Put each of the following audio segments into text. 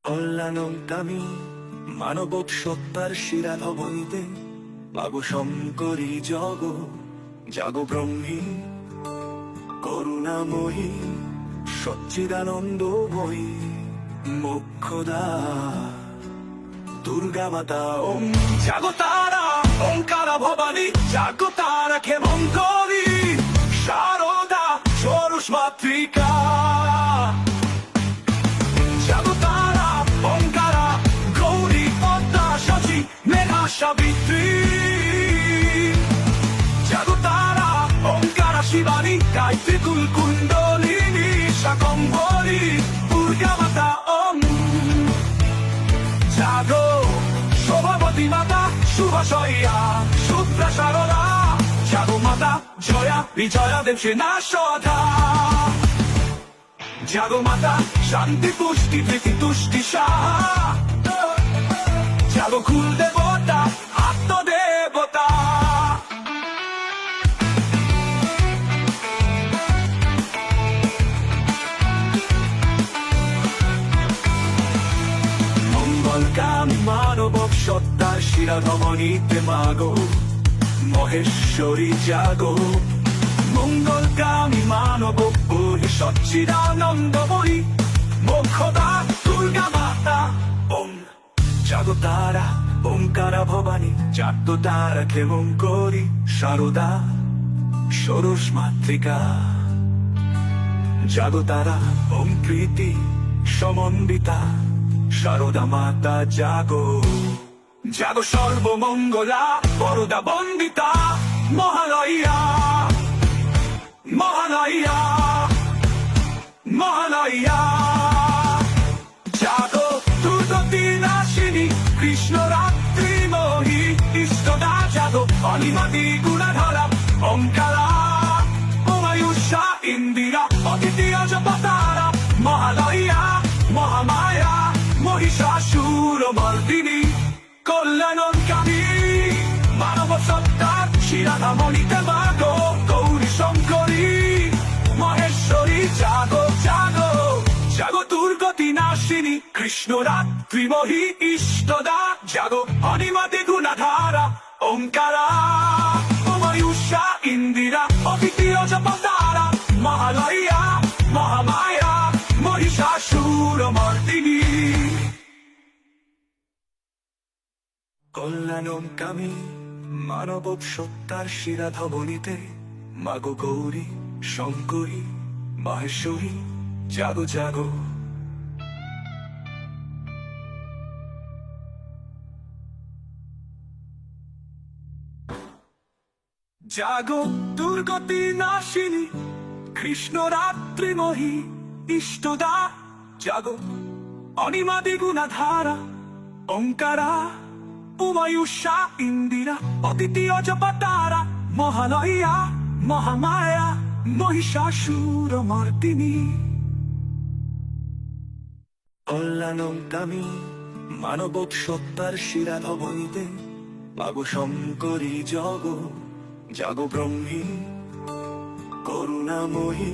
কল্যাণকামী মানব সত্তার শিরা ধবনিতে মাগো শঙ্করী জাগো ব্রহ্মী করুণাময়ী সচ্চিদানন্দময়ী মোক্ষদা দুর্গা মাতা ওম জাগো তারা ওঙ্কারা ভবানী জাগো তারা ক্ষেমঙ্করী শারদা ষোড়শ মাতৃকা জাগো তারা ওঙ্কারা গৌরী পদ্মা শচী মেধা সাবিত্রী জাগো তারা ওঙ্কারা শিবানী গায়ত্রী কুলকুণ্ডলিনী শাকম্ভরী দুর্গা মাতা ওম জাগো শোভাবতী মাতা শুভশয়্যা শুভ্রা শারদা জাগো মাতা জয়া বিজয়া দেব সেনা সদা জাগো মাতা শান্তি পুষ্টি প্রীতি তুষ্টি সাহা জাগো কুল দেবতা আত্মদেবতা মঙ্গলকামী মানব সত্তার শিরা ধমনীতে মাগো মহেশ্বরী জাগো মঙ্গলকামী মানব বহি সচ্চিদানন্দময়ী মোক্ষদা দুর্গা মাতা ওম জাগো তারা ওঙ্কারা ভবানী জাগো তারা ক্ষেমঙ্করী শারদা ষোড়শ মাতৃকা জাগো তারা ওম প্রীতি সমন্বিতা শারদা মাতা জাগো জাগো সর্বমঙ্গলা বরদা বন্দিতা মহালয়া মহালয়া মহালয়া জাগো দুর্গতি নাশিনী কৃষ্ণ রাত্রি মোহী ইষ্টদা জাগো অনিমাদি গুণাধরা ওঙ্কারা উমায়ুষা ইন্দিরা অদ্বিতীয় জপতারা মহালয়া মহামায়া মহিষাসুর মর্দিনী কল্যাণকামী মানব সত্তার শিরা ধমনীতে মাগো গৌরী শঙ্করী মহেশ্বরী জাগো জাগো জাগো দুর্গতি নাশিনী কৃষ্ণ রাত্রি মোহী ইষ্টদা জাগো অনিমাদি গুণাধারা ওঙ্কারা উমায়ুষা ইন্দিরা অদ্বিতীয় জপতারা মহালয়া মহামায়া মহিষাসুর মর্দিনী কল্যাণকামী মানব সত্তার শিরা ধবনীতে মাগো গৌরী শঙ্করী মহেশ্বরী জাগো জাগো জাগো দুর্গতি নাশিনী কৃষ্ণ রাত্রি মোহী ইষ্টদা জাগো অনিমাদি গুণাধারা ওঙ্কারা উমায়ুষা ইন্দিরা অদ্বিতীয় জপতারা মহালয়া মহামায়া মহিষাসুর মর্দিনী কল্যাণকামী মানব সত্তার শিরা ধবনীতে মাগো শঙ্করী জাগো ব্রহ্মী করুণাময়ী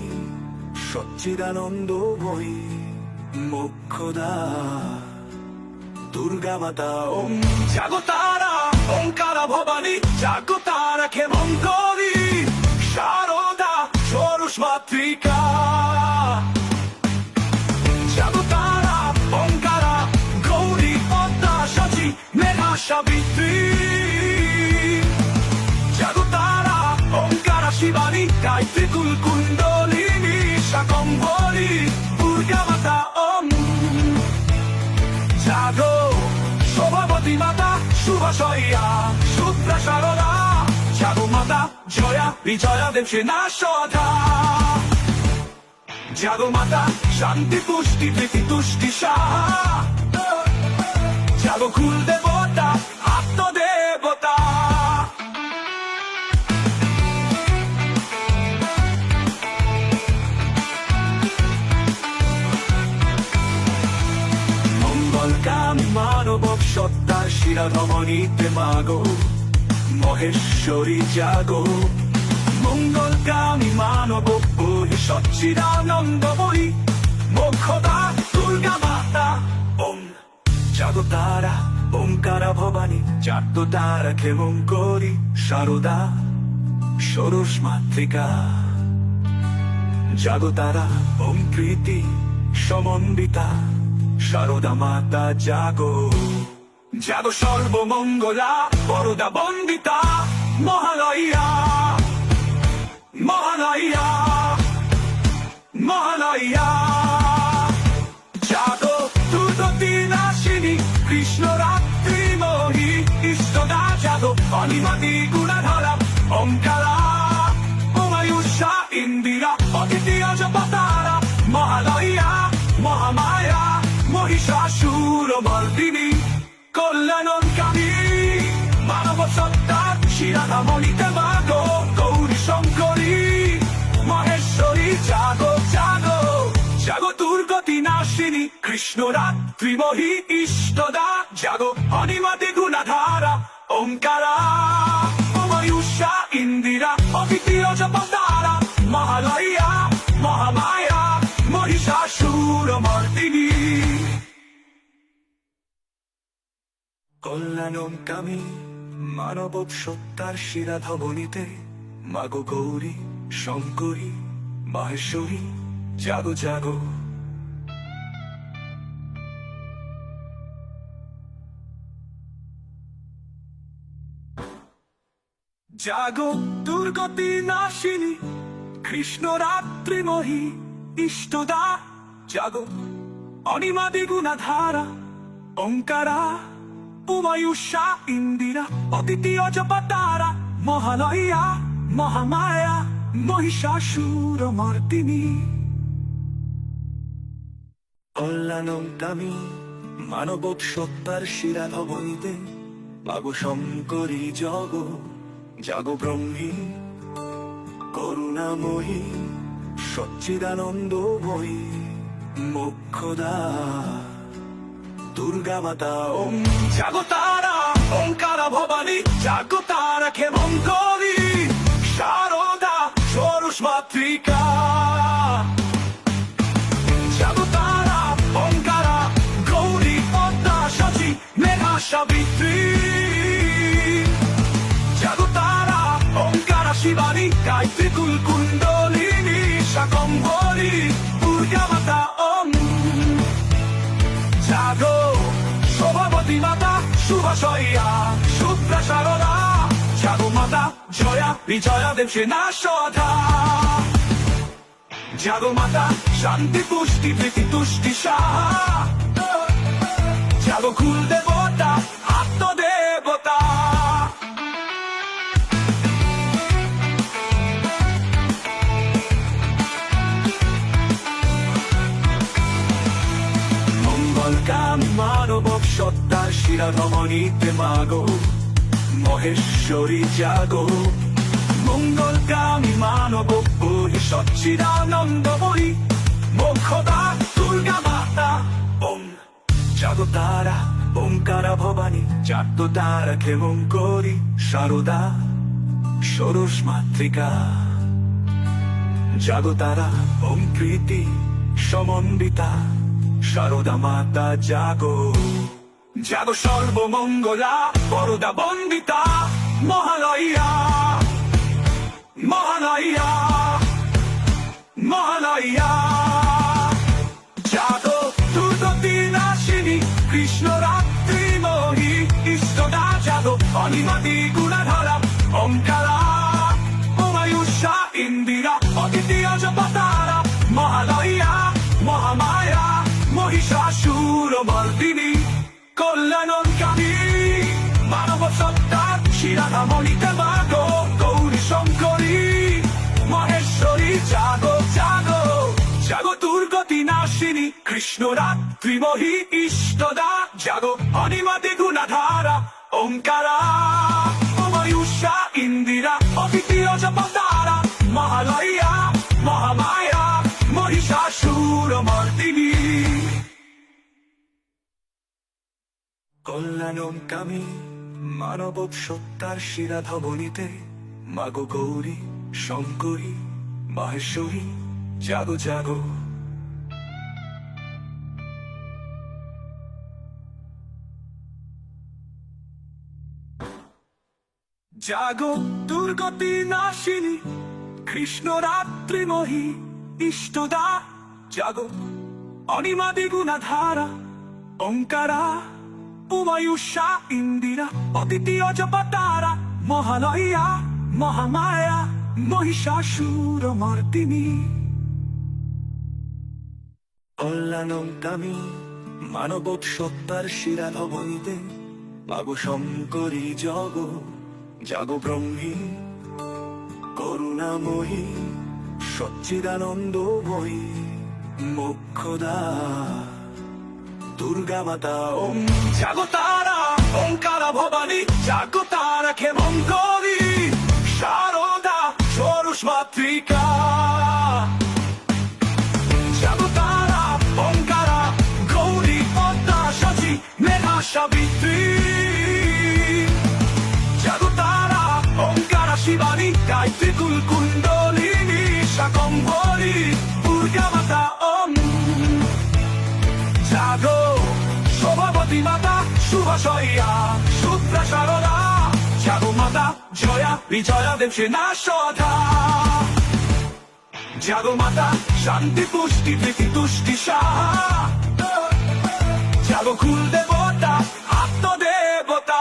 সচ্চিদানন্দময়ী মোক্ষদা দুর্গা মাতা ওম জাগো তারা ওঙ্কারা ভবানী জাগো তারা ক্ষেমঙ্করী শারদা ষোড়শ মাতৃকা জাগো তারা ওঙ্কারা গৌরী পদ্মা শচী মেধা সাবিত্রী জাগো তারা ওঙ্কারা শিবানী গায়ত্রী কুলকুণ্ডলিনী শাকম্ভরী দুর্গা মাতা ওম জাগো শোভাবতী মাতা শুভশয়্যা শুভ্রা শারদা জাগো মাতা জয়া বিজয়া দেব সেনা সদা জাগো মাতা শান্তি পুষ্টি প্রীতি তুষ্টি সাহা জাগো কুল দেবতা আত্মদেবতা মঙ্গলকামী মানব সত্তার শিরা ধমনীতে মাগো মহেশ্বরী জাগো মঙ্গলকামী মানব বহি সচ্চিদানন্দময়ী মোক্ষদা দুর্গা মাতা ওম জাগো তারা ওঙ্কারা ভবানী জাগ্রত তারা ক্ষেমঙ্করী সারদা ষোড়শ মাতৃকা জাগো তারা ওম প্রীতি সমন্বিতা সারদা মাতা জাগো জাগো সর্বমঙ্গলা বরদা বন্দিতা মহালয়া মহালয়া মহালয়া জাগো দুর্গতি নাশিনী কৃষ্ণ রাত্রি মোহী ইষ্টদা জাগো অনিমাদি গুণাধরা ওঙ্কারা উমায়ুষা ইন্দিরা অদ্বিতীয় জপতারা মহালয়া মহামায়া মহিষাসুর মর্দিনী কল্যাণকামী মানব সত্তার শিরাধামণিতে মাগো গৌরী শঙ্করী মহেশ্বরী জাগো জাগো জাগো দুর্গতি নাশিনী কৃষ্ণ রাত্রি মোহী ইষ্টদা জাগো অনিমাদি গুণাধারা ওঙ্কারা উমায়ুষা ইন্দিরা অদ্বিতীয় জপতারা মহালয়া মহামায়া মহিষাসুর মর্দিনী কল্যাণকামী মানব সত্তার শিরাধবনীতে মাগো গৌরী শঙ্করী মহেশ্বরী জাগো জাগো জাগো দুর্গতি নাশিনী কৃষ্ণ রাত্রি মোহী ইষ্টদা জাগো অনিমাদি গুণাধারা ওঙ্কারা উমায়ুষা ইন্দিরা অদ্বিতীয় জপতারা মহালয়া মহামায়া মহিষাসুর মর্দিনী কল্যাণকামী মানব সত্তার শিরাধবনীতে মাগো শঙ্করী জগো জাগো ব্রহ্মী করুণাময়ী সচ্চিদানন্দময়ী মোক্ষদা দুর্গা মাতা ওম জাগো তারা ওঙ্কারা ভবানী জাগো তারা ক্ষেমঙ্করী সারদা ষোড়শ মাতৃকা জাগো তারা ওঙ্কারা গৌরী পদ্মা সচী মেঘা সাবিত্রী জাগো তারা ওঙ্কারা শিবানী গায়ত্রী কুলকুণ্ডলিনী শাকম্ভরী দুর্গা মাতা ওম জাগো শোভাবতী মাতা শুভশয্যা শুভ্রা সারদা জাগো মাতা জয়া বিজয়া দেব সেনা সধা জাগো মাতা শান্তি পুষ্টি প্রীতি তুষ্টি সাহা জাগো কুল দেবতা আত্মদেবতা মঙ্গলকামী মানব সত্তার শিরাধমনীতে মাগো মহেশ্বরী জাগো মঙ্গলকামী মানব পুরী সচ্চিদানন্দময়ী মোক্ষদা দুর্গা মাতা ওম জাগো তারা ওঙ্কারা ভবানী জাগ্রত তারা ক্ষেমঙ্করী সারদা ষোড়শ মাতৃকা জাগো তারা ওম প্রীতি সমন্বিতা সারদা মাতা জাগো জাগো সর্বমঙ্গলা বরদা বন্দিতা মহালয়া মহালয়া মহালয়া জাগো দুর্গতি নাশিনী কৃষ্ণ রাত্রি মোহী ইষ্টদা জাগো অনিমাদি গুণাধরা ওঙ্কারা উমায়ুষা ইন্দিরা অদ্বিতীয় জপতারা মহালয়া মহামায়া মহিষাসুর মর্দিনী কল্যাণকামী মানব সত্তার শিরাধামণিতে মাগো গৌরী শঙ্করী মহেশ্বরী জাগো জাগো জাগো দুর্গতি নাশিনী কৃষ্ণ রাত্রি মোহী ইষ্টদা জাগো অনিমাদি গুণাধারা ওঙ্কারা উমায়ুষা ইন্দিরা অদ্বিতীয় জপতারা মহালয়া মহামায়া মহিষাসুর মর্দিনী কল্যাণকামী মানব সত্তার শিরাধবনীতে মাগো গৌরী শঙ্করী মহেশ্বরী জাগো জাগো জাগো দুর্গতি নাশিনী কৃষ্ণ রাত্রিময়ী ইষ্টদা জাগো অনিমাদি গুণাধারা ওঙ্কারা উমায়ুষা ইন্দিরা অদিতি অজপতারা মহালয়া মহামায়া মহিষাসুর মর্দিনী কল্যাণকামী মানব সত্তার শিরা নবনীতে মাগো শঙ্করী জগ জাগো ব্রহ্মী করুণাময়ী সচ্চিদানন্দময়ী মোক্ষদা দুর্গা মাতা ওম জাগো তারা ওঙ্কারা ভবানী জাগো তারা ক্ষেমঙ্করী শারদা ষোড়শ মাতৃকা জাগো তারা ওঙ্কারা গৌরী পদ্মা সচি মেঘা সাবিত্রী জাগো তারা ওঙ্কারা শিবানী গায়ত্রী কুলকুণ্ডলিনী শাকম্ভরী দুর্গা মাতা ওম জাগো শোভাবতী মাতা শুভশয্যা শুভ্রা সারদা জাগো মাতা জয়া বিজয়া দেব সেনা সধা জাগো মাতা শান্তি পুষ্টি প্রীতি তুষ্টি সাহা জাগো কুল দেবতা আত্মদেবতা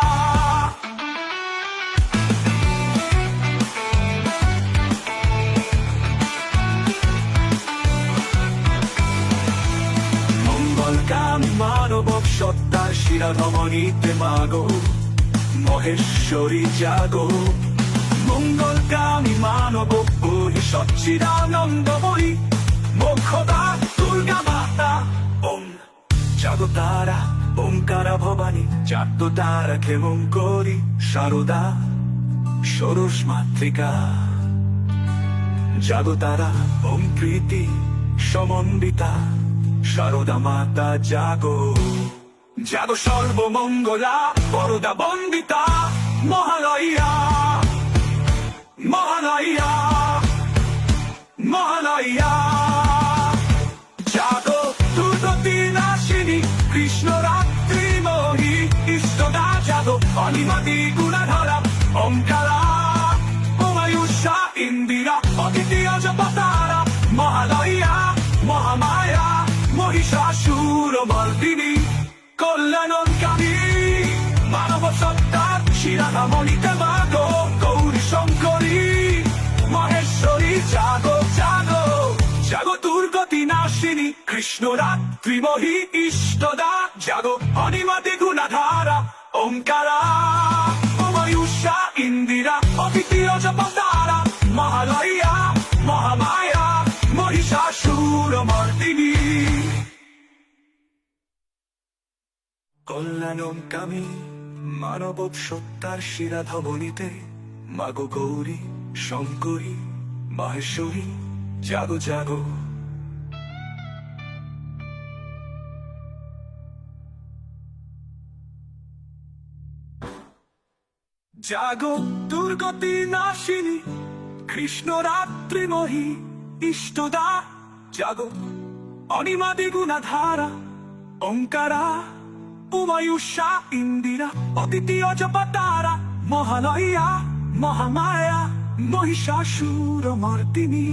মঙ্গলকামী মানব সত্তার শিরা ধমনীতে মাগো মহেশ্বরী জাগো মঙ্গলকামী মানব সচ্চিদানন্দময়ী মোক্ষদা দুর্গা মাতা ওম জাগো তারা ওঙ্কারা ভবানী জাগো তারা ক্ষেমঙ্করী শারদা ষোড়শ মাতৃকা জাগো তারা ওম প্রীতি সমন্বিতা শারদা মাতা জাগো জাগো সর্বমঙ্গলা বরদা বন্দিতা মহালয়া মহালয়া মহালয়া জাগো দুর্গতি নাশিনী কৃষ্ণ রাত্রিময়ী ইষ্টদা জাগো অনিমাদি গুণাধারা ওঙ্কারা উমায়ুষা ইন্দিরা অদিতি অজপতারা মহালয়া মহামায়া মহিষাসুর মর্দিনী কল্যাণকামী মানব সত্তার শিরা ধমনীতে মাগো গৌরী শঙ্করী মহেশ্বরী জাগো জাগো জাগো দুর্গতি নাশিনী কৃষ্ণ রাত্রিময়ী ইষ্টদা জাগো অনিমাদি গুণাধারা ওঙ্কারা উমায়ুষা ইন্দিরা অদিতি অজপতারা মহালয়া মহামায়া মহিষাসুর মর্দিনী কল্যাণকামী মানব সত্তার শিরা ধমনীতে মাগো গৌরী শঙ্করী মহেশ্বরী জাগো জাগো জাগো দুর্গতি নাশিনী কৃষ্ণ রাত্রিময়ী ইষ্টদা জাগো অনিমাদি গুণাধারা ওঙ্কারা উমায়ুষা ইন্দিরা অদিতি অজপতারা মহালয়া মহামায়া মহিষাসুর মর্দিনী